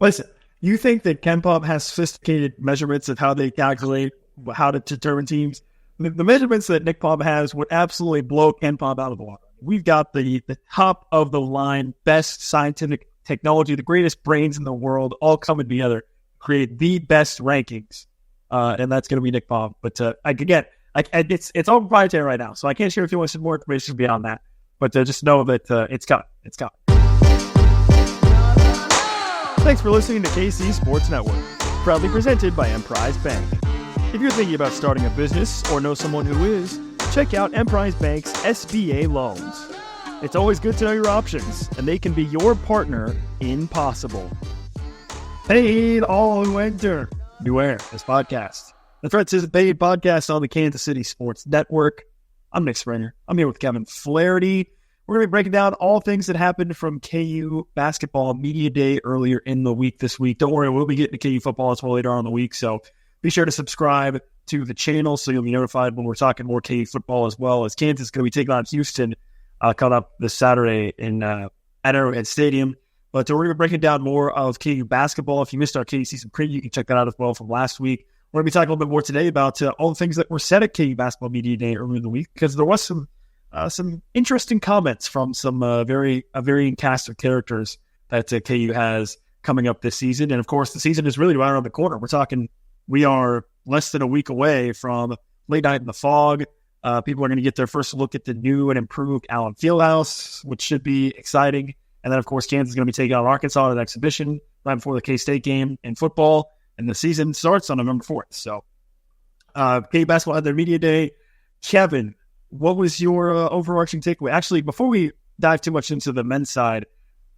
Listen, you think that Ken Pop has sophisticated measurements of how they calculate how to determine teams? The measurements that Nick Pop has would absolutely blow Ken Pop out of the water. We've got the top of the line, best scientific technology, the greatest brains in the world, all coming together to create the best rankings, and that's going to be Nick Pop. But again, it's all proprietary right now, so I can't share if you want some more information beyond that. But just know that it's coming. It's coming. Thanks for listening to KC Sports Network, proudly presented by Emprise Bank. If you're thinking about starting a business or know someone who is, check out Emprise Bank's SBA loans. It's always good to know your options, and they can be your partner in possible. Paid all winter. Beware this podcast. The Threats is a paid podcast on the Kansas City Sports Network. I'm Nick Springer. I'm here with Kevin Flaherty. We're going to be breaking down all things that happened from KU Basketball Media Day earlier in the week this week. Don't worry, we'll be getting to KU football as well later on in the week, so be sure to subscribe to the channel so you'll be notified when we're talking more KU football, as well as Kansas is going to be taking on Houston coming up this Saturday at Arrowhead Stadium. But we're going to be breaking down more of KU basketball. If you missed our KU season preview, you can check that out as well from last week. We're going to be talking a little bit more today about all the things that were said at KU Basketball Media Day earlier in the week, because there was some interesting comments from some varying cast of characters that KU has coming up this season. And of course, the season is really right around the corner. We are less than a week away from Late Night in the Fog. People are going to get their first look at the new and improved Allen Fieldhouse, which should be exciting. And then, of course, Kansas is going to be taking on Arkansas at an exhibition right before the K-State game in football. And the season starts on November 4th. So, KU Basketball had their media day. Kevin, what was your overarching takeaway? Actually, before we dive too much into the men's side,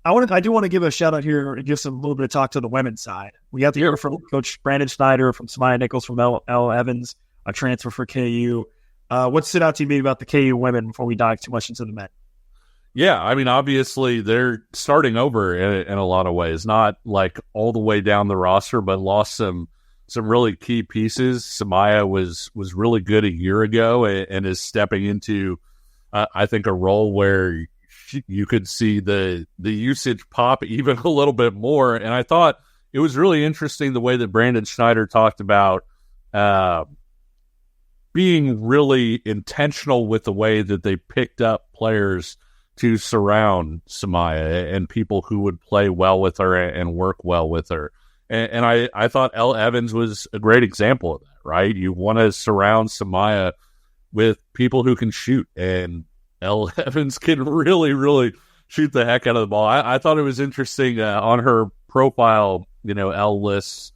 I do want to give a shout out here and give a little bit of talk to the women's side. We got to hear from Coach Brandon Schneider, from Samaya Nichols, from L. Evans, a transfer for KU. What stood out to me about the KU women before we dive too much into the men? Yeah, I mean, obviously they're starting over in a lot of ways, not like all the way down the roster, but lost some really key pieces. Samaya was really good a year ago and is stepping into, I think, a role where you could see the usage pop even a little bit more. And I thought it was really interesting the way that Brandon Schneider talked about being really intentional with the way that they picked up players to surround Samaya and people who would play well with her and work well with her. And I thought L. Evans was a great example of that, right? You want to surround Samaya with people who can shoot, and L. Evans can really, really shoot the heck out of the ball. I thought it was interesting on her profile, L lists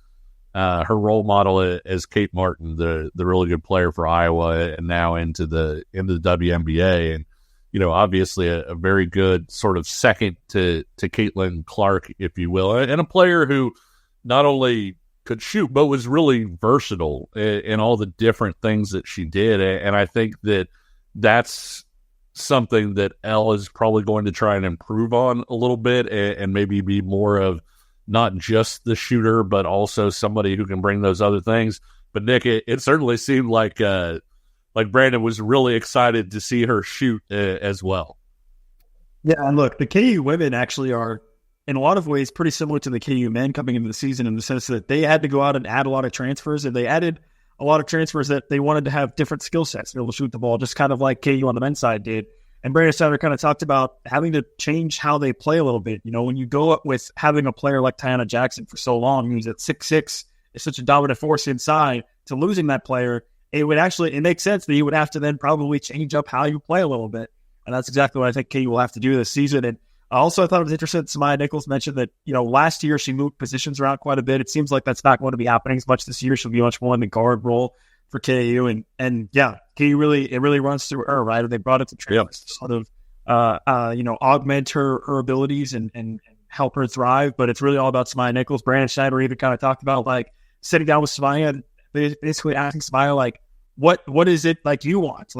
her role model as Kate Martin, the really good player for Iowa, and now into the WNBA. And, obviously a very good sort of second to Caitlin Clark, if you will, and a player who not only could shoot, but was really versatile in all the different things that she did. And I think that's something that Elle is probably going to try and improve on a little bit and maybe be more of not just the shooter, but also somebody who can bring those other things. But Nick, it certainly seemed like Brandon was really excited to see her shoot as well. Yeah, and look, the KU women actually are, in a lot of ways, pretty similar to the KU men coming into the season, in the sense that they had to go out and add a lot of transfers, and they added a lot of transfers that they wanted to have different skill sets to be able to shoot the ball, just kind of like KU on the men's side did. And Brandon Schneider kind of talked about having to change how they play a little bit. When you go up with having a player like Tiana Jackson for so long, who's at 6'6", is such a dominant force inside, to losing that player, it makes sense that you would have to then probably change up how you play a little bit. And that's exactly what I think KU will have to do this season. And also, I thought it was interesting that Samaya Nichols mentioned that, last year she moved positions around quite a bit. It seems like that's not going to be happening as much this year. She'll be much more in the guard role for KU. And yeah, KU really runs through her, right? And they brought it to transfers to sort of, augment her abilities and help her thrive. But it's really all about Samaya Nichols. Brandon Schneider even kind of talked about sitting down with Samaya and basically asking Samaya, what is it you want?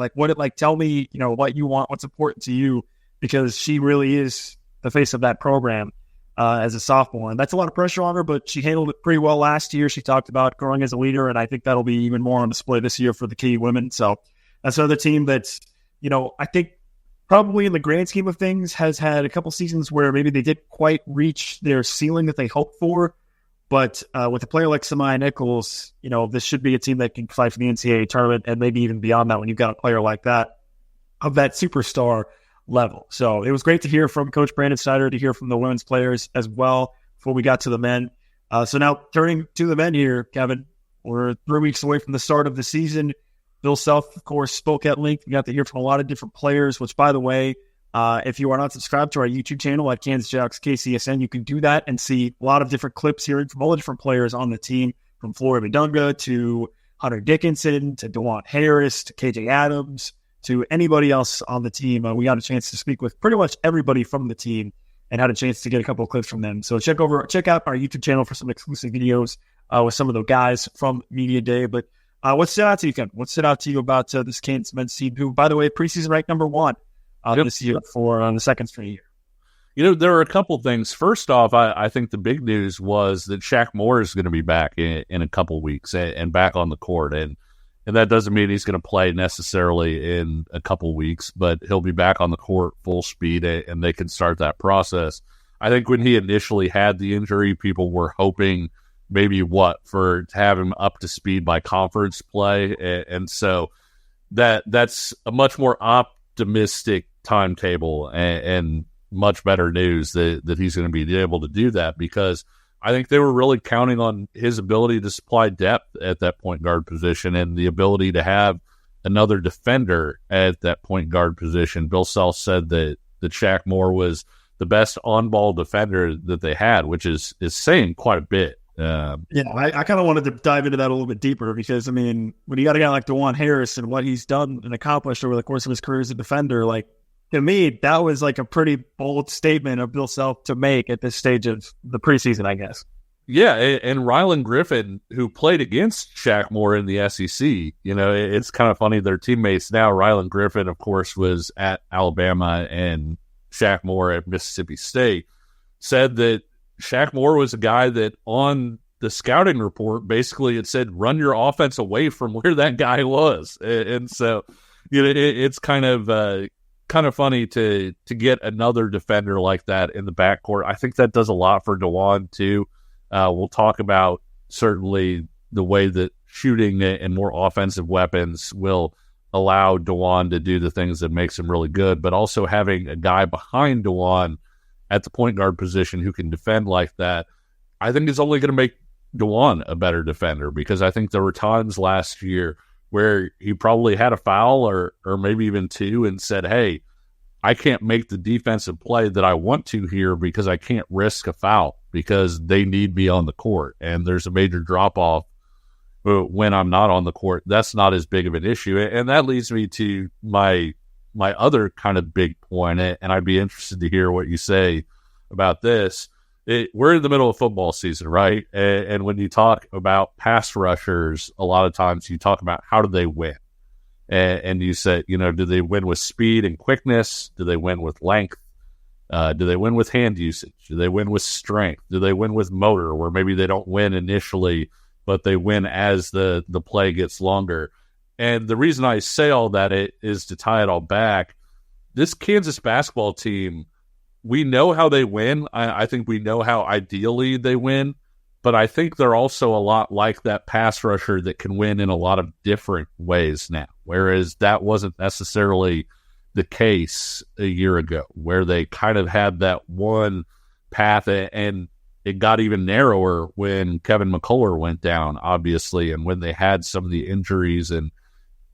Tell me, what you want, what's important to you, because she really is the face of that program as a sophomore. And that's a lot of pressure on her, but she handled it pretty well last year. She talked about growing as a leader, and I think that'll be even more on display this year for the KU women. So that's another team that's, I think probably in the grand scheme of things has had a couple seasons where maybe they didn't quite reach their ceiling that they hoped for. But with a player like Samaya Nichols, this should be a team that can fight for the NCAA tournament and maybe even beyond that when you've got a player like that of that superstar level. So it was great to hear from Coach Brandon Snyder, to hear from the women's players as well before we got to the men. So now turning to the men here, Kevin, we're 3 weeks away from the start of the season. Bill Self, of course, spoke at length. We got to hear from a lot of different players, which, by the way, if you are not subscribed to our YouTube channel at Kansas Jayhawks KCSN, you can do that and see a lot of different clips hearing from all the different players on the team, from Flory Madunga to Hunter Dickinson to DeJuan Harris to KJ Adams to anybody else on the team. We got a chance to speak with pretty much everybody from the team and had a chance to get a couple of clips from them. So check out our YouTube channel for some exclusive videos with some of the guys from Media Day. But what stood out to you, Kevin? What stood out to you about this Kansas men's team, who, by the way, preseason ranked number 1 this year for the second straight year? There are a couple things. First off, I think the big news was that Shaq Moore is going to be back in a couple weeks and back on the court. And that doesn't mean he's going to play necessarily in a couple weeks, but he'll be back on the court full speed and they can start that process. I think when he initially had the injury, people were hoping maybe to have him up to speed by conference play. And so that's a much more optimistic timetable and much better news that he's going to be able to do that, because I think they were really counting on his ability to supply depth at that point guard position and the ability to have another defender at that point guard position. Bill Self said that Shaq Moore was the best on-ball defender that they had, which is saying quite a bit. I kind of wanted to dive into that a little bit deeper because, when you got a guy like DeJuan Harris and what he's done and accomplished over the course of his career as a defender, to me, that was a pretty bold statement of Bill Self to make at this stage of the preseason, I guess. Yeah, and Rylan Griffin, who played against Shaq Moore in the SEC, it's kind of funny, they're teammates now. Rylan Griffin, of course, was at Alabama and Shaq Moore at Mississippi State, said that Shaq Moore was a guy that on the scouting report, basically it said, run your offense away from where that guy was. And so, it's kind of funny to get another defender like that in the backcourt. I think that does a lot for DeJuan too. We'll talk about certainly the way that shooting and more offensive weapons will allow DeJuan to do the things that makes him really good, but also having a guy behind DeJuan at the point guard position who can defend like that, I think is only going to make DeJuan a better defender, because I think there were times last year where he probably had a foul or maybe even two and said, hey, I can't make the defensive play that I want to here because I can't risk a foul because they need me on the court and there's a major drop-off when I'm not on the court. That's not as big of an issue. And that leads me to my other kind of big point, and I'd be interested to hear what you say about this. We're in the middle of football season, right? And when you talk about pass rushers, a lot of times you talk about how do they win. And you said, do they win with speed and quickness? Do they win with length? Do they win with hand usage? Do they win with strength? Do they win with motor, where maybe they don't win initially, but they win as the play gets longer? And the reason I say all that is to tie it all back. This Kansas basketball team, we know how they win. I think we know how ideally they win, but I think they're also a lot like that pass rusher that can win in a lot of different ways now, whereas that wasn't necessarily the case a year ago, where they kind of had that one path, and it got even narrower when Kevin McCullough went down, obviously, and when they had some of the injuries and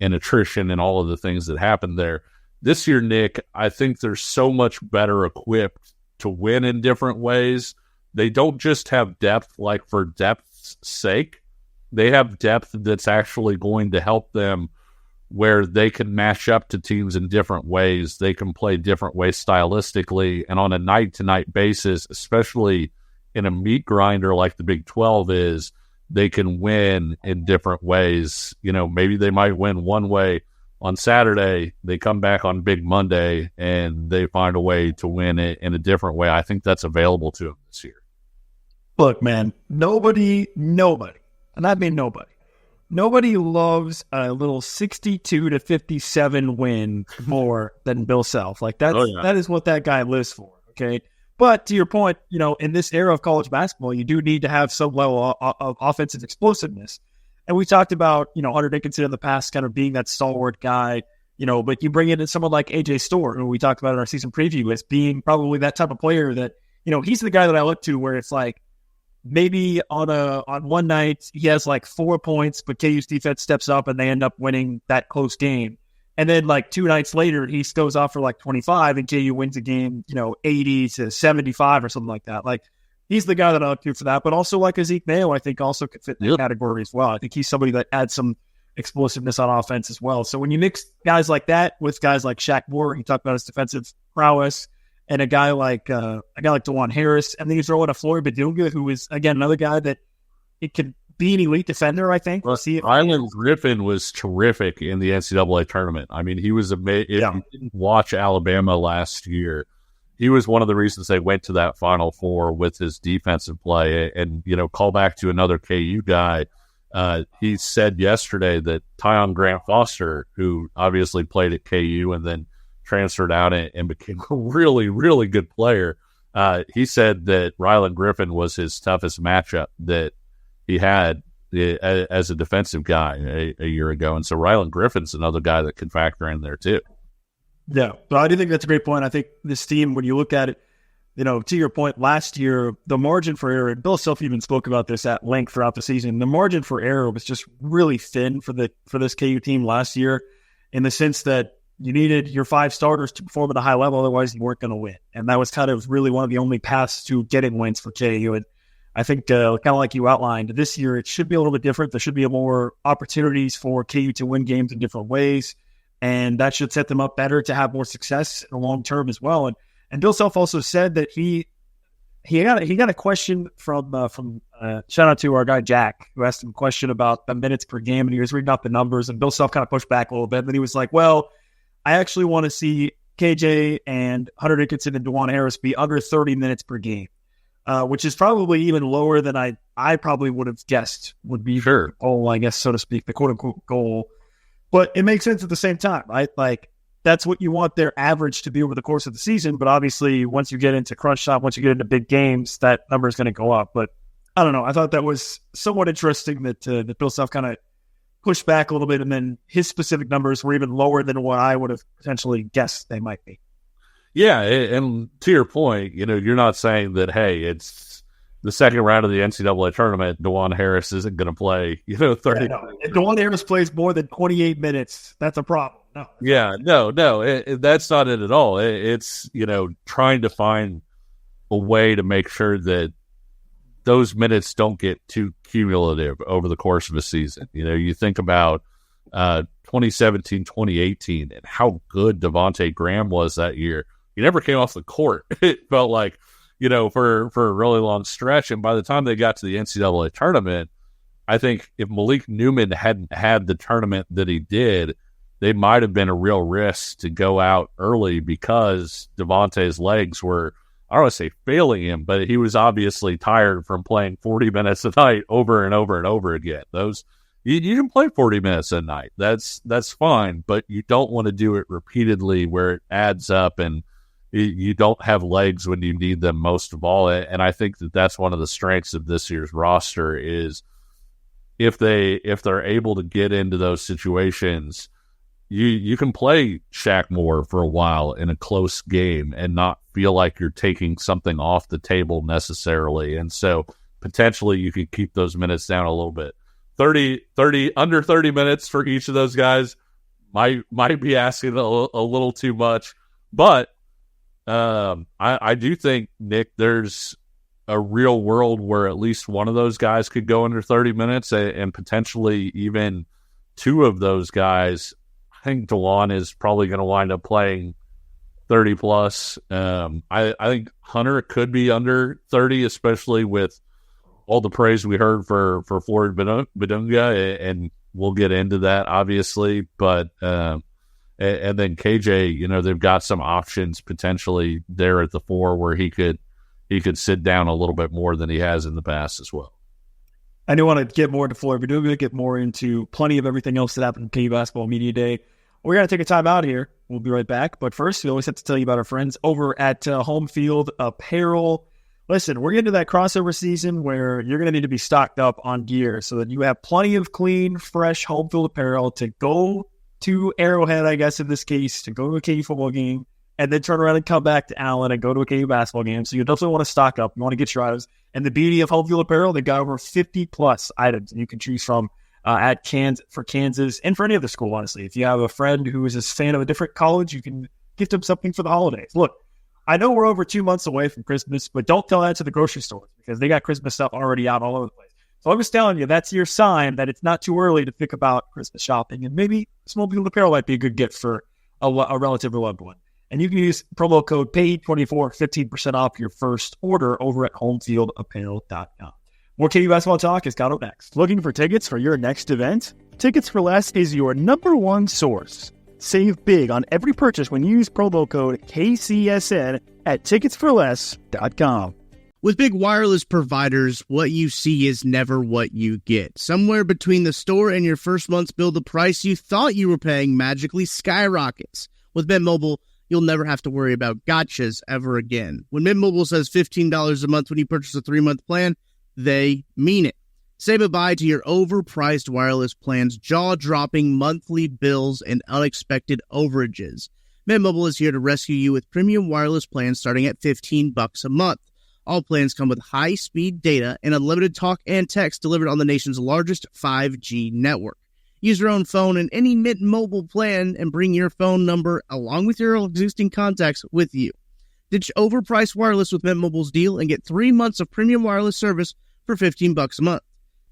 attrition and all of the things that happened there. This year, Nick, I think they're so much better equipped to win in different ways. They don't just have depth like for depth's sake. They have depth that's actually going to help them where they can match up to teams in different ways. They can play different ways stylistically, and on a night-to-night basis, especially in a meat grinder like the Big 12 is, they can win in different ways. Maybe they might win one way on Saturday, they come back on Big Monday, and they find a way to win it in a different way. I think that's available to them this year. Look, man, nobody, and I mean nobody Nobody loves a little 62-57 win more than Bill Self. Like that is what that guy lives for. Okay. But to your point, in this era of college basketball, you do need to have some level of offensive explosiveness. And we talked about, Hunter Dickinson in the past kind of being that stalwart guy, but you bring in someone like AJ Storr, who we talked about in our season preview, as being probably that type of player that, he's the guy that I look to where it's like maybe on one night he has like 4 points, but KU's defense steps up and they end up winning that close game. And then like 2 nights later, he goes off for like 25 and KU wins a game, 80-75 or something like that. Like, he's the guy that I look to for that, but also like Zeke Mayo, I think also could fit in that category as well. I think he's somebody that adds some explosiveness on offense as well. So when you mix guys like that with guys like Shaq Moore, he talked about his defensive prowess, and a guy like DeJuan Harris, and then you throw in a Floyd Badunga, who is again another guy that it could be an elite defender. I think we'll see. Ryland Griffin was terrific in the NCAA tournament. I mean, he was amazing. If you didn't watch Alabama last year, he was one of the reasons they went to that Final Four with his defensive play. And, call back to another KU guy. He said yesterday that Tyon Grant Foster, who obviously played at KU and then transferred out and became a really, really good player, he said that Ryland Griffin was his toughest matchup that he had as a defensive guy a year ago. And so Ryland Griffin's another guy that could factor in there too. Yeah, but I do think that's a great point. I think this team, when you look at it, to your point, last year, the margin for error, and Bill Self even spoke about this at length throughout the season, the margin for error was just really thin for this KU team last year, in the sense that you needed your 5 starters to perform at a high level, otherwise you weren't going to win. And that was kind of really one of the only paths to getting wins for KU. And I think kind of like you outlined, this year it should be a little bit different. There should be more opportunities for KU to win games in different ways. And that should set them up better to have more success in the long term as well. And Bill Self also said that he got a question from shout out to our guy Jack, who asked him a question about the minutes per game, and he was reading out the numbers. And Bill Self kind of pushed back a little bit. And then he was like, "Well, I actually want to see KJ and Hunter Dickinson and DeJuan Harris be under 30 minutes per game," which is probably even lower than I probably would have guessed would be the goal, I guess, so to speak, the quote unquote goal. But it makes sense at the same time, right? Like, that's what you want their average to be over the course of the season. But obviously, once you get into crunch time, once you get into big games, that number is going to go up. But I don't know. I thought that was somewhat interesting that Bill Self kind of pushed back a little bit, and then his specific numbers were even lower than what I would have potentially guessed they might be. Yeah, and to your point, you're not saying that, hey, it's the second round of the NCAA tournament, DeJuan Harris isn't going to play, 30. Yeah, no. If DeJuan Harris plays more than 28 minutes, that's a problem. No. Yeah, no, that's not it at all. It's, trying to find a way to make sure that those minutes don't get too cumulative over the course of a season. You think about 2017, 2018, and how good Devontae Graham was that year. He never came off the court. It felt like, for a really long stretch. And by the time they got to the NCAA tournament, I think if Malik Newman hadn't had the tournament that he did, they might have been a real risk to go out early, because Devontae's legs were, I don't want to say failing him, but he was obviously tired from playing 40 minutes a night over and over and over again. You can play 40 minutes a night. That's fine, but you don't want to do it repeatedly where it adds up and you don't have legs when you need them most of all. And I think that that's one of the strengths of this year's roster is if they're able to get into those situations, you can play Shaq Moore for a while in a close game and not feel like you're taking something off the table necessarily. And so potentially you could keep those minutes down a little bit. 30 under 30 minutes for each of those guys might be asking a little too much, but I do think, Nick, there's a real world where at least one of those guys could go under 30 minutes and potentially even 2 of those guys. I think DeJuan is probably going to wind up playing 30 plus. I think Hunter could be under 30, especially with all the praise we heard for Floyd Badunga, and we'll get into that obviously, but and then KJ, they've got some options potentially there at the 4 where he could sit down a little bit more than he has in the past as well. I do want to get more into Florida Badunga, get more into plenty of everything else that happened at KU Basketball Media Day. We're going to take a time out here. We'll be right back. But first, we always have to tell you about our friends over at Home Field Apparel. Listen, we're getting to that crossover season where you're going to need to be stocked up on gear so that you have plenty of clean, fresh home field apparel to go to Arrowhead, I guess in this case, to go to a KU football game, and then turn around and come back to Allen and go to a KU basketball game. So you definitely want to stock up. You want to get your items. And the beauty of Home Field Apparel, they got over 50-plus items you can choose from at for Kansas and for any other school, honestly. If you have a friend who is a fan of a different college, you can gift them something for the holidays. Look, I know we're over 2 months away from Christmas, but don't tell that to the grocery stores because they got Christmas stuff already out all over the place. So I'm just telling you, that's your sign that it's not too early to think about Christmas shopping. And maybe Home Field Apparel might be a good gift for a relative or loved one. And you can use promo code PAID24 for 15% off your first order over at homefieldapparel.com. More KU basketball talk is coming up next. Looking for tickets for your next event? Tickets for Less is your number one source. Save big on every purchase when you use promo code KCSN at ticketsforless.com. With big wireless providers, what you see is never what you get. Somewhere between the store and your first month's bill, the price you thought you were paying magically skyrockets. With Mint Mobile, you'll never have to worry about gotchas ever again. When Mint Mobile says $15 a month when you purchase a 3-month plan, they mean it. Say bye-bye to your overpriced wireless plans, jaw-dropping monthly bills, and unexpected overages. Mint Mobile is here to rescue you with premium wireless plans starting at $15 a month. All plans come with high-speed data and unlimited talk and text delivered on the nation's largest 5G network. Use your own phone in any Mint Mobile plan and bring your phone number along with your existing contacts with you. Ditch overpriced wireless with Mint Mobile's deal and get 3 months of premium wireless service for $15 a month.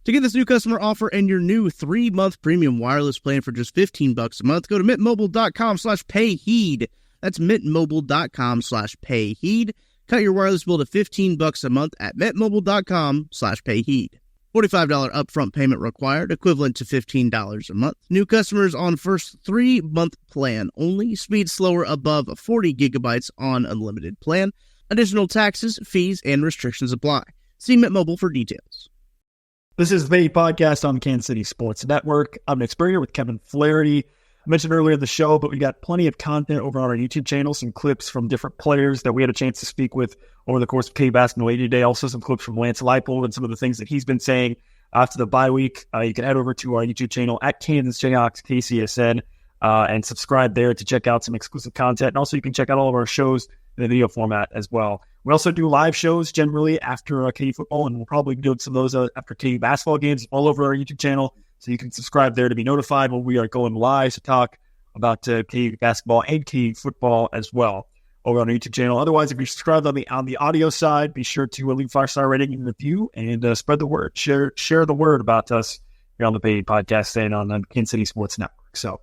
To get this new customer offer and your new 3-month premium wireless plan for just $15 a month, go to mintmobile.com/payheed. That's mintmobile.com/payheed. Cut your wireless bill to $15 a month at mintmobile.com/payheed. $45 upfront payment required, equivalent to $15 a month. New customers on first 3-month plan only. Speed slower above 40 gigabytes on unlimited plan. Additional taxes, fees, and restrictions apply. See Mint Mobile for details. This is the podcast on the Kansas City Sports Network. I'm Nick Springer with Kevin Flaherty. I mentioned earlier in the show, but we got plenty of content over on our YouTube channel, some clips from different players that we had a chance to speak with over the course of KU Basketball Media Day. Also some clips from Lance Leipold and some of the things that he's been saying after the bye week. You can head over to our YouTube channel at Kansas Jayhawks KCSN and subscribe there to check out some exclusive content. And also you can check out all of our shows in the video format as well. We also do live shows generally after KU football, and we'll probably be doing some of those after KU basketball games all over our YouTube channel. So you can subscribe there to be notified when we are going live to talk about KU basketball and KU football as well over on our YouTube channel. Otherwise, if you're subscribed on the audio side, be sure to leave a 5-star rating and review and spread the word. Share the word about us here on the Paid Podcast and on the Kansas City Sports Network. So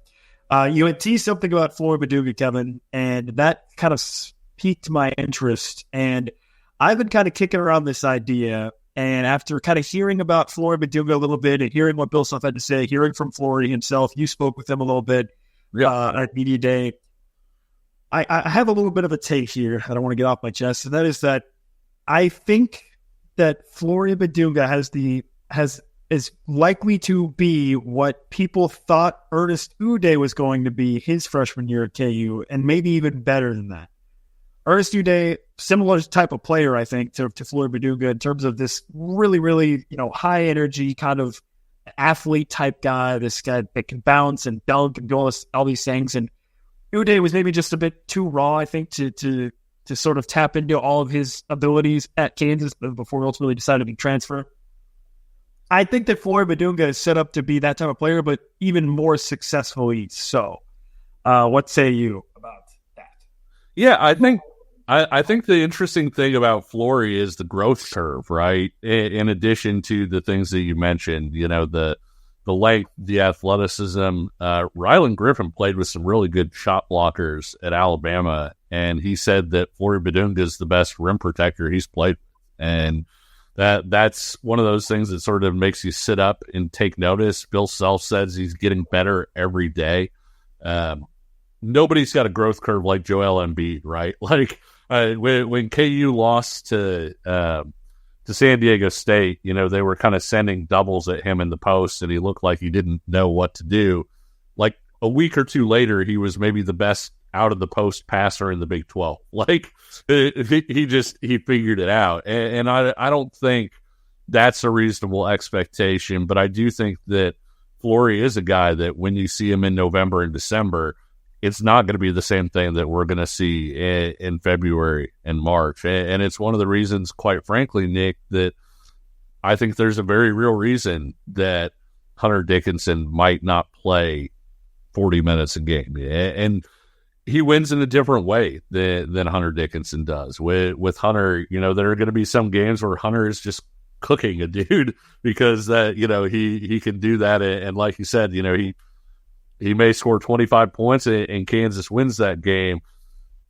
you had teased something about Florida Badunga, Kevin, and that kind of piqued my interest. And I've been kind of kicking around this idea. And after kind of hearing about Florida Badunga a little bit and hearing what Bill Self had to say, hearing from Florida himself, you spoke with him a little bit at Media Day. I have a little bit of a take here that I want to get off my chest, and that is that I think that Florida Badunga is likely to be what people thought Ernest Uday was going to be his freshman year at KU, and maybe even better than that. Ernest Uday, similar type of player, I think, to Florida Badunga in terms of this really, really, high energy kind of athlete type guy. This guy that can bounce and dunk and do all these things. And Uday was maybe just a bit too raw, I think, to sort of tap into all of his abilities at Kansas before he ultimately decided to transfer. I think that Florida Badunga is set up to be that type of player, but even more successfully so. What say you about that? Yeah, I think the interesting thing about Flory is the growth curve, right? In addition to the things that you mentioned, the length, the athleticism. Rylan Griffin played with some really good shot blockers at Alabama, and he said that Flory Badunga is the best rim protector he's played. And that's one of those things that sort of makes you sit up and take notice. Bill Self says he's getting better every day. Nobody's got a growth curve like Joel Embiid, right? Like when KU lost to to San Diego State, they were kind of sending doubles at him in the post, and he looked like he didn't know what to do. Like a week or two later, he was maybe the best out of the post passer in the Big 12. Like he figured it out. And I don't think that's a reasonable expectation, but I do think that Flaherty is a guy that when you see him in November and December, it's not going to be the same thing that we're going to see in February and March. And it's one of the reasons, quite frankly, Nick, that I think there's a very real reason that Hunter Dickinson might not play 40 minutes a game. And he wins in a different way than Hunter Dickinson does. With Hunter, there are going to be some games where Hunter is just cooking a dude because he can do that. And like you said, he may score 25 points and Kansas wins that game.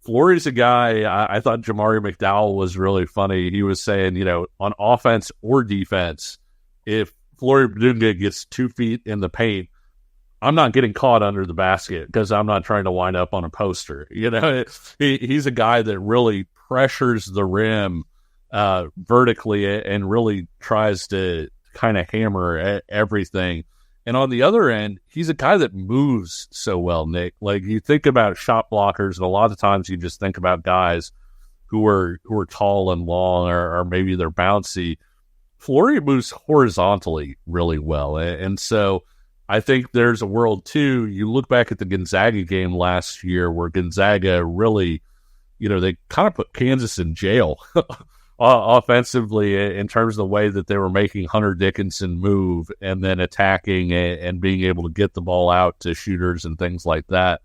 Flaherty's a guy, I thought Jamari McDowell was really funny. He was saying, on offense or defense, if Flaherty gets 2 feet in the paint, I'm not getting caught under the basket because I'm not trying to wind up on a poster. He's a guy that really pressures the rim vertically and really tries to kind of hammer everything. And on the other end, he's a guy that moves so well, Nick. Like you think about shot blockers, and a lot of times you just think about guys who are tall and long, or maybe they're bouncy. Flaherty moves horizontally really well, and so I think there's a world too. You look back at the Gonzaga game last year, where Gonzaga really, they kind of put Kansas in jail. Offensively, in terms of the way that they were making Hunter Dickinson move and then attacking and being able to get the ball out to shooters and things like that.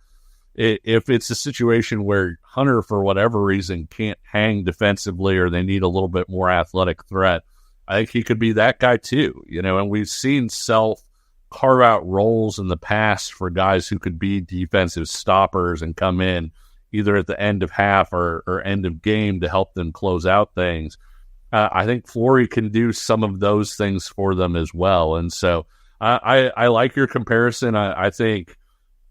If it's a situation where Hunter, for whatever reason, can't hang defensively or they need a little bit more athletic threat, I think he could be that guy too. And we've seen Self carve out roles in the past for guys who could be defensive stoppers and come in either at the end of half or end of game to help them close out things. I think Flaherty can do some of those things for them as well. And so I like your comparison. I think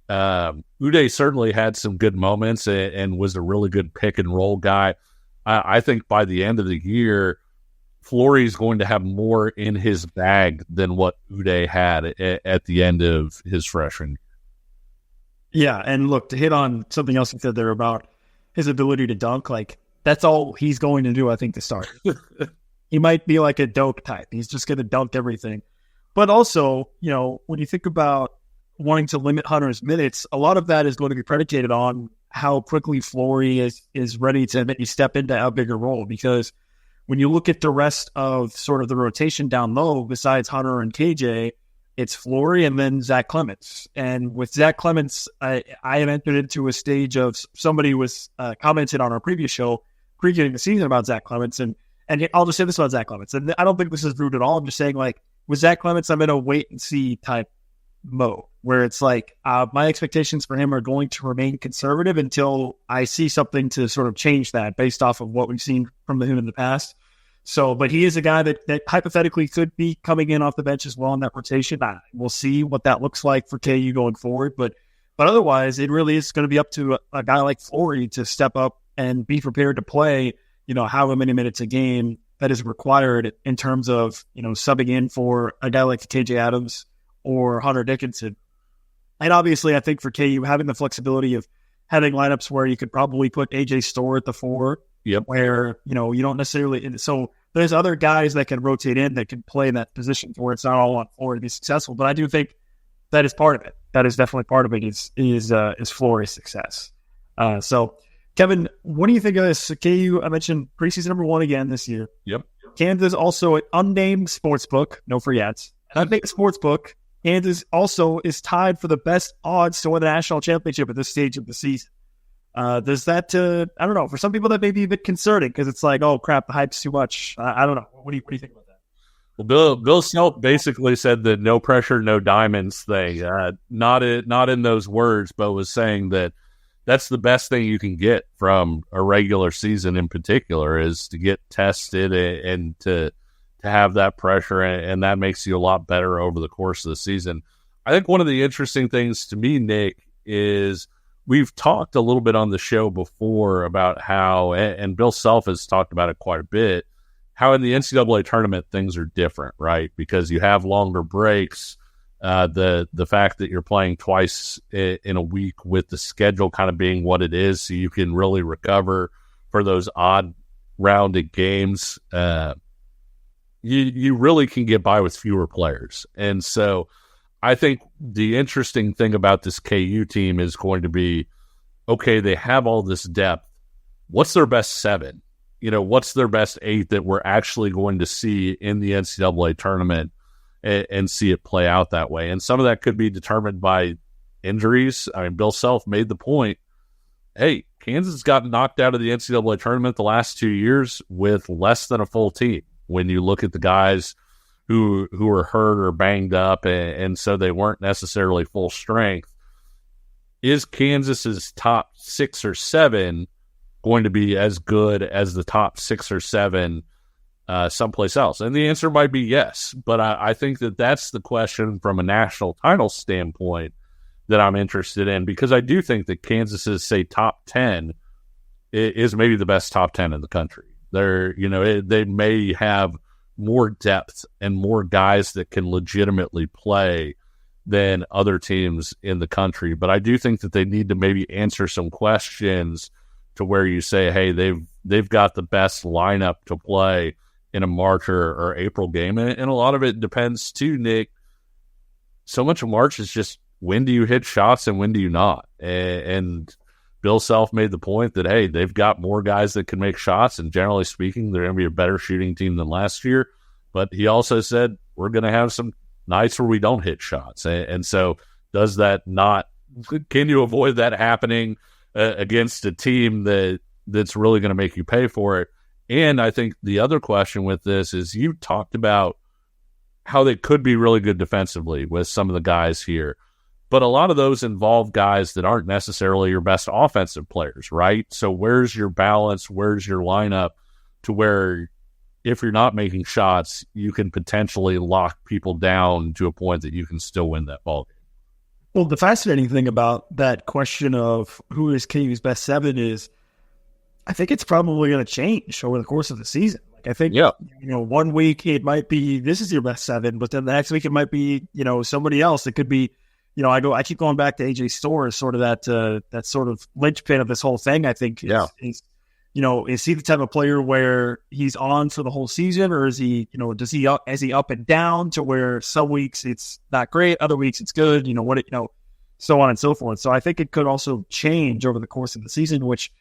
Uday certainly had some good moments and was a really good pick and roll guy. I think by the end of the year, Flaherty is going to have more in his bag than what Uday had at the end of his freshman year. Yeah, and look, to hit on something else you said there about his ability to dunk, like, that's all he's going to do, I think, to start. He might be like a dope type. He's just going to dunk everything. But also, when you think about wanting to limit Hunter's minutes, a lot of that is going to be predicated on how quickly Flaherty is ready to maybe step into a bigger role. Because when you look at the rest of sort of the rotation down low, besides Hunter and KJ, it's Flaherty and then Zach Clements. And with Zach Clements, I have entered into a stage of somebody was commented on our previous show, previewing the season about Zach Clements. And I'll just say this about Zach Clements. And I don't think this is rude at all. I'm just saying, like, with Zach Clements, I'm in a wait and see type mode where it's like my expectations for him are going to remain conservative until I see something to sort of change that based off of what we've seen from him in the past. So, but he is a guy that hypothetically could be coming in off the bench as well in that rotation. We'll see what that looks like for KU going forward. But otherwise, it really is going to be up to a guy like Flaherty to step up and be prepared to play, however many minutes a game that is required in terms of, subbing in for a guy like KJ Adams or Hunter Dickinson. And obviously, I think for KU, having the flexibility of having lineups where you could probably put AJ Storr at the 4. Yep. Where, you don't necessarily – so there's other guys that can rotate in that can play in that position where it's not all on Flaherty to be successful. But I do think that is part of it. That is definitely part of it is Flaherty's success. So, Kevin, what do you think of this? KU, I mentioned preseason number 1 again this year. Yep. Kansas also an unnamed sportsbook, no free ads. An unnamed sportsbook. Kansas also is tied for the best odds to win the national championship at this stage of the season. Does that, I don't know, for some people that may be a bit concerning because it's like, oh crap, the hype's too much. I don't know. What do you think about that? Well, Bill Self basically said the no pressure, no diamonds thing. Not in those words, but was saying that that's the best thing you can get from a regular season in particular is to get tested and to have that pressure, and that makes you a lot better over the course of the season. I think one of the interesting things to me, Nick, is we've talked a little bit on the show before about how, and Bill Self has talked about it quite a bit, how in the NCAA tournament things are different, right? Because you have longer breaks. The fact that you're playing twice in a week with the schedule kind of being what it is, so you can really recover for those odd rounded games. You really can get by with fewer players. And so I think the interesting thing about this KU team is going to be, okay, they have all this depth. What's their best 7? What's their best 8 that we're actually going to see in the NCAA tournament and see it play out that way? And some of that could be determined by injuries. I mean, Bill Self made the point, hey, Kansas got knocked out of the NCAA tournament the last 2 years with less than a full team. When you look at the guys who were hurt or banged up, and so they weren't necessarily full strength, is Kansas's top 6 or 7 going to be as good as the top 6 or 7 someplace else? And the answer might be yes, but I think that's the question from a national title standpoint that I'm interested in, because I do think that Kansas's, say, top 10 is maybe the best top 10 in the country. They may have more depth and more guys that can legitimately play than other teams in the country. But I do think that they need to maybe answer some questions to where you say, hey, they've got the best lineup to play in a March or April game. And a lot of it depends too, Nick. So much of March is just, when do you hit shots and when do you not? And Bill Self made the point that, hey, they've got more guys that can make shots, and generally speaking, they're going to be a better shooting team than last year. But he also said, we're going to have some nights where we don't hit shots. And so does that not – can you avoid that happening against a team that's really going to make you pay for it? And I think the other question with this is, you talked about how they could be really good defensively with some of the guys here. But a lot of those involve guys that aren't necessarily your best offensive players, right? So where's your balance? Where's your lineup to where if you're not making shots, you can potentially lock people down to a point that you can still win that ball game? Well, the fascinating thing about that question of who is KU's best 7 is, I think it's probably going to change over the course of the season. Like, I think, 1 week it might be, this is your best 7, but then the next week it might be, somebody else. It could be, I keep going back to AJ Storr as sort of that sort of linchpin of this whole thing. I think is he the type of player where he's on for the whole season, or is he, is he up and down to where some weeks it's not great, other weeks it's good, so on and so forth. So I think it could also change over the course of the season, which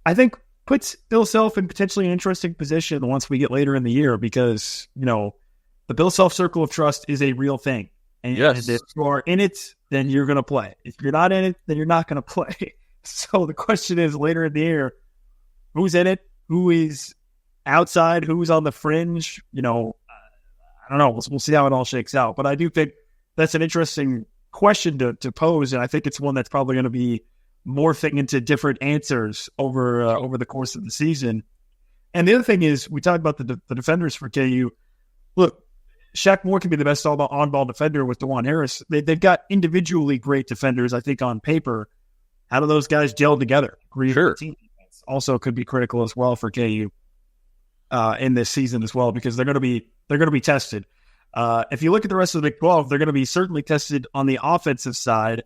I think puts Bill Self in potentially an interesting position once we get later in the year, because, the Bill Self circle of trust is a real thing. And if you are in it, then you're going to play. If you're not in it, then you're not going to play. So the question is, later in the year, who's in it? Who is outside? Who's on the fringe? I don't know. We'll see how it all shakes out. But I do think that's an interesting question to pose, and I think it's one that's probably going to be morphing into different answers over the course of the season. And the other thing is, we talked about the defenders for KU. Look, Shaq Moore can be the best on-ball defender with DeJuan Harris. They've got individually great defenders, I think, on paper. How do those guys gel together? Sure. Team defense also could be critical as well for KU in this season as well, because they're going to be tested. If you look at the rest of the Big 12, they're going to be certainly tested on the offensive side.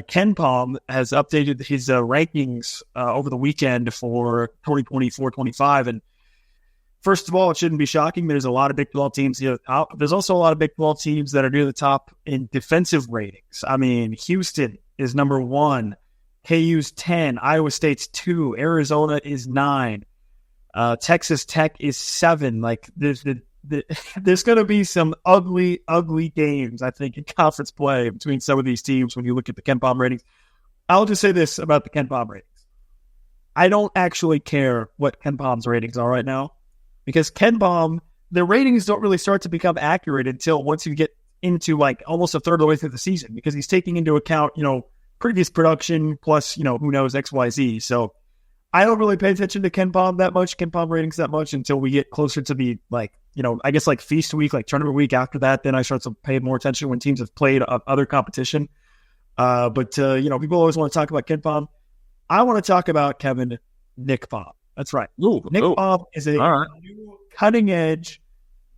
Ken Palm has updated his rankings over the weekend for 2024-25, and first of all, it shouldn't be shocking. There's a lot of Big 12 teams. There's also a lot of Big 12 teams that are near the top in defensive ratings. I mean, Houston is number 1, KU's 10, Iowa State's 2, Arizona is 9, Texas Tech is 7. Like, there's going to be some ugly, ugly games, I think, in conference play between some of these teams when you look at the Ken Palm ratings. I'll just say this about the Ken Palm ratings. I don't actually care what Ken Palm's ratings are right now, because Ken Palm, the ratings don't really start to become accurate until once you get into like almost a third of the way through the season, because he's taking into account, previous production plus, who knows, XYZ. So I don't really pay attention to Ken Palm ratings that much until we get closer to the, I guess like feast week, like tournament week. After that, then I start to pay more attention when teams have played other competition. But people always want to talk about Ken Palm. I want to talk about Nick Palm. That's right. Nick Palm is a cutting edge,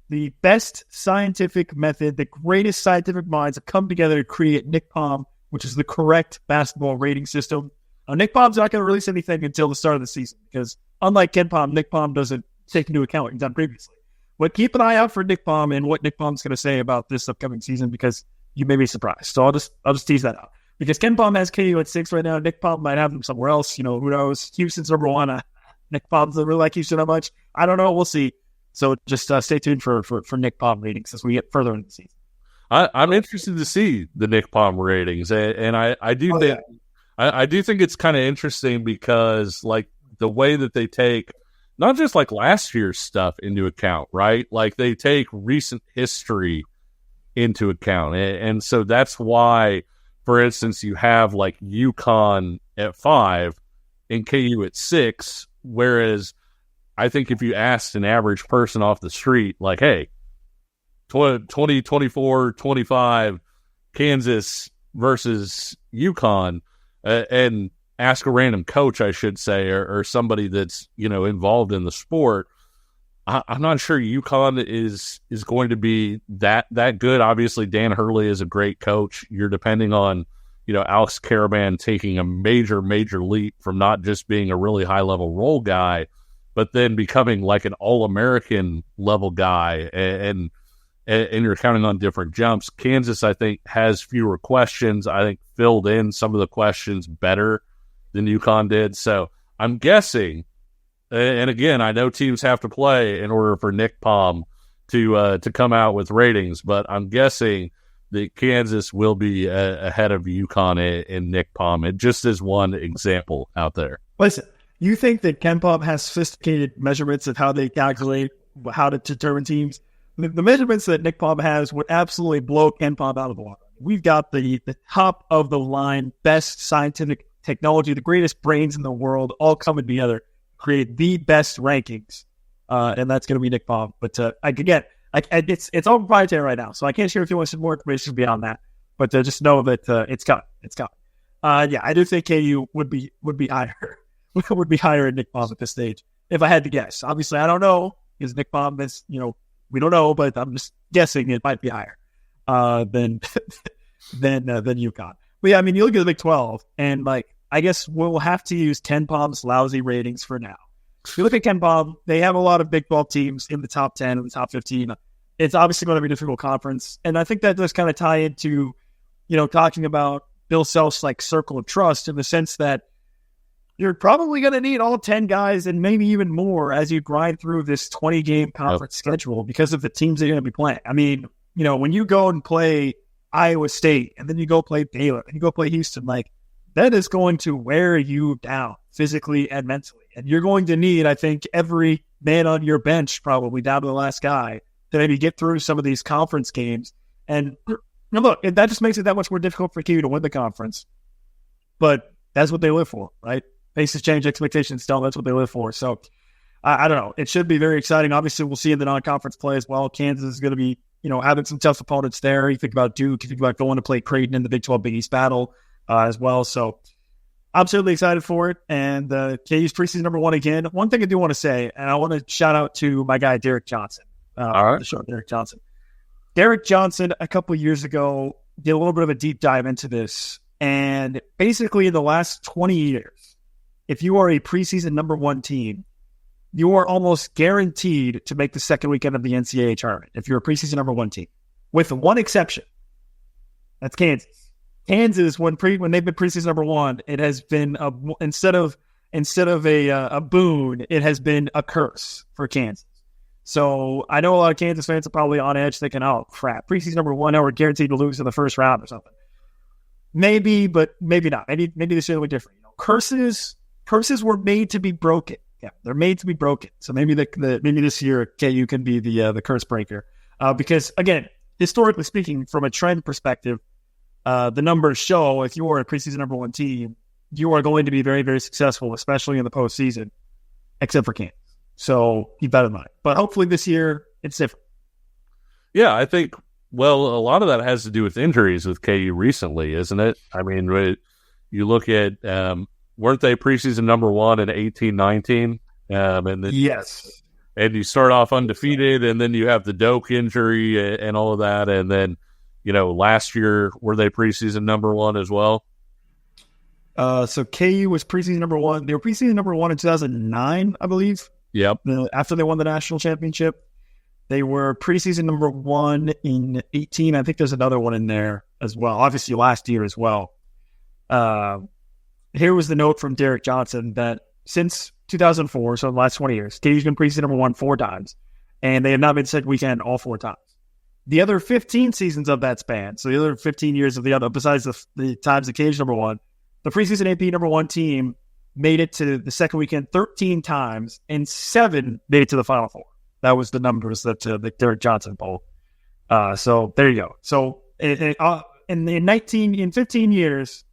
the best scientific method, the greatest scientific minds have come together to create Nick Palm, which is the correct basketball rating system. Nick Palm's not going to release anything until the start of the season because, unlike Ken Palm, Nick Palm doesn't take into account what he's done previously. But keep an eye out for Nick Palm and what Nick Palm's going to say about this upcoming season because you may be surprised. So I'll just tease that out. Because Ken Palm has KU at 6 right now. Nick Palm might have them somewhere else. Who knows? Houston's number 1. Nick Palm doesn't really like Houston that much. I don't know. We'll see. So just stay tuned for Nick Palm ratings as we get further into the season. I'm interested to see the Nick Palm ratings, and I do think I do think it's kind of interesting because like the way that they take not just like last year's stuff into account, right? Like they take recent history into account, and so that's why, for instance, you have like UConn at 5 and KU at 6, whereas I think if you asked an average person off the street, like, hey, 20, 24, 25, Kansas versus UConn, and ask a random coach, I should say, or somebody that's, involved in the sport, I'm not sure UConn is going to be that good. Obviously, Dan Hurley is a great coach. You're depending on, Alex Caravan taking a major, major leap from not just being a really high-level role guy, but then becoming like an all-American level guy, and you're counting on different jumps. Kansas, I think, has fewer questions. I think filled in some of the questions better than UConn did. So I'm guessing, and again, I know teams have to play in order for Nick Palm to come out with ratings, but I'm guessing that Kansas will be ahead of UConn in Nick Palm. It just is one example out there. Listen, you think that Ken Palm has sophisticated measurements of how they calculate how to determine teams? The measurements that Nick Palm has would absolutely blow Ken Palm out of the water. We've got the top of the line, best scientific technology, the greatest brains in the world, all coming together to create the best rankings, and that's going to be Nick Palm. But it's all proprietary right now, so I can't share if you want some more information beyond that. But just know that it's coming. It's coming. I do think KU would be higher. Would be higher in Nick Palm at this stage, if I had to guess. Obviously, I don't know, because Nick Palm is, we don't know, but I'm just guessing it might be higher than UConn. But yeah, I mean, you look at the Big 12, and I guess we'll have to use Ken Palm's lousy ratings for now. If you look at Ken Palm, they have a lot of Big 12 teams in the top 10 and the top 15. It's obviously going to be a difficult conference, and I think that does kind of tie into, talking about Bill Self's circle of trust, in the sense that you're probably going to need all 10 guys and maybe even more as you grind through this 20-game conference schedule because of the teams that you're going to be playing. I mean, when you go and play Iowa State and then you go play Baylor and you go play Houston, that is going to wear you down physically and mentally. And you're going to need, I think, every man on your bench, probably down to the last guy, to maybe get through some of these conference games. And look, that just makes it that much more difficult for KU to win the conference. But that's what they live for, right? Faces change, expectations don't. That's what they live for. So, I don't know. It should be very exciting. Obviously, we'll see in the non-conference play as well. Kansas is going to be, having some tough opponents there. You think about Duke. You think about going to play Creighton in the Big 12 Big East battle as well. So, I'm certainly excited for it. And KU's preseason number 1 again. One thing I do want to say, and I want to shout out to my guy, Derek Johnson. All right. The show, Derek Johnson. Derek Johnson, a couple of years ago, did a little bit of a deep dive into this. And basically, in the last 20 years, if you are a preseason number 1 team, you are almost guaranteed to make the second weekend of the NCAA tournament if you're a preseason number 1 team, with one exception. That's Kansas. Kansas, when they've been preseason number 1, it has been instead of a boon, it has been a curse for Kansas. So I know a lot of Kansas fans are probably on edge, thinking, "Oh crap, preseason number 1, now we're guaranteed to lose in the first round or something." Maybe, but maybe not. Maybe this year will be different. Curses were made to be broken. Yeah, they're made to be broken. So maybe maybe this year KU can be the curse breaker. Because again, historically speaking, from a trend perspective, the numbers show if you are a preseason number 1 team, you are going to be very, very successful, especially in the postseason, except for Kansas. So keep that in mind. But hopefully this year it's different. Yeah, I think. Well, a lot of that has to do with injuries with KU recently, isn't it? I mean, you look at. Weren't they preseason number 1 in 18-19? Yes. and you start off undefeated, and then you have the Doak injury and all of that, and then, last year, were they preseason number one as well? So KU was preseason number one. They were preseason number one in 2009, I believe. Yep. After they won the national championship. They were preseason number one in 18. I think there's another one in there as well. Obviously, last year as well. Here was the note from Derek Johnson that since 2004, so the last 20 years, KU's been preseason number one 4 times, and they have not been second weekend all 4 times. The other 15 seasons of that span, so the other 15 years of the other, besides the times that KU's number one, the preseason AP number one team made it to the second weekend 13 times, and 7 made it to the Final Four. That was the numbers that Derek Johnson pulled. So there you go. So in 15 years,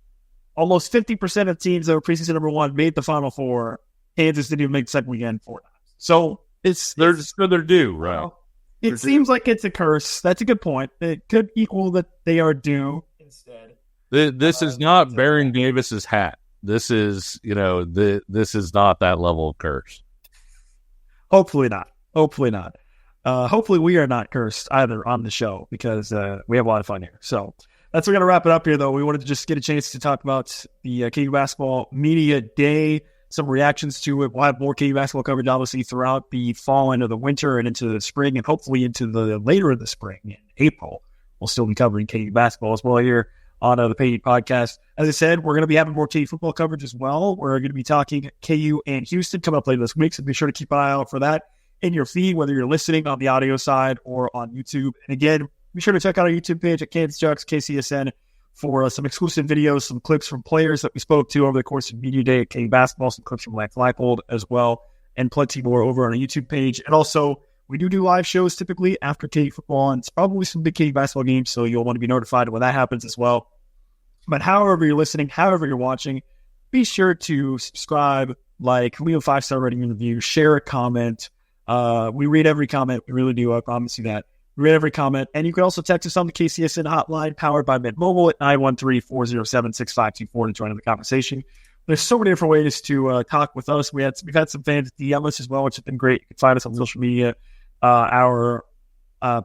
almost 50% of teams that were preseason number one made the Final Four. Kansas didn't even make the second weekend 4 times. So they're due, right? It seems like it's a curse. That's a good point. It could equal that they are due instead. This is not Baron Davis's hat. This is, this is not that level of curse. Hopefully not. Hopefully we are not cursed either on the show, because we have a lot of fun here. So that's we're going to wrap it up here, though. We wanted to just get a chance to talk about the KU Basketball Media Day, some reactions to it. We'll have more KU basketball coverage, obviously, throughout the fall, into the winter, and into the spring, and hopefully into the later of the spring in April. We'll still be covering KU basketball as well here on the Paid Podcast. As I said, we're going to be having more KU football coverage as well. We're going to be talking KU and Houston coming up later this week, so be sure to keep an eye out for that in your feed, whether you're listening on the audio side or on YouTube. And again, be sure to check out our YouTube page at Kansas Jayhawks KCSN for some exclusive videos, some clips from players that we spoke to over the course of Media Day at KU Basketball, some clips from Lance Leipold as well, and plenty more over on our YouTube page. And also, we do live shows typically after KU football, and it's probably some big KU basketball games, so you'll want to be notified when that happens as well. But however you're listening, however you're watching, be sure to subscribe, leave a 5-star rating and review, share a comment. We read every comment. We really do. I promise you that. We read every comment. And you can also text us on the KCSN hotline powered by Mint Mobile at 913-407-6524 to join in the conversation. There's so many different ways to talk with us. We've had some fans DM us as well, which has been great. You can find us on social media. Our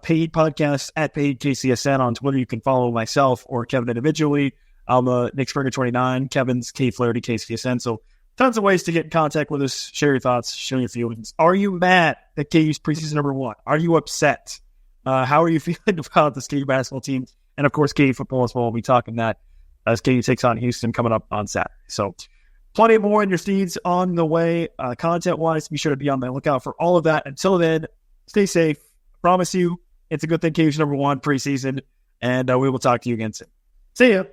Paid Podcast at Paid KCSN on Twitter. You can follow myself or Kevin individually. I'm Nick Springer 29. Kevin's K Flaherty KCSN. So tons of ways to get in contact with us, share your thoughts, share your feelings. Are you mad that KU's preseason number one? Are you upset? How are you feeling about this KU basketball team? And, of course, KU football as well. We'll be talking that as KU takes on Houston coming up on Saturday. So plenty more in your feeds on the way, content-wise. Be sure to be on the lookout for all of that. Until then, stay safe. I promise you, it's a good thing KU's number one preseason, and we will talk to you again soon. See ya.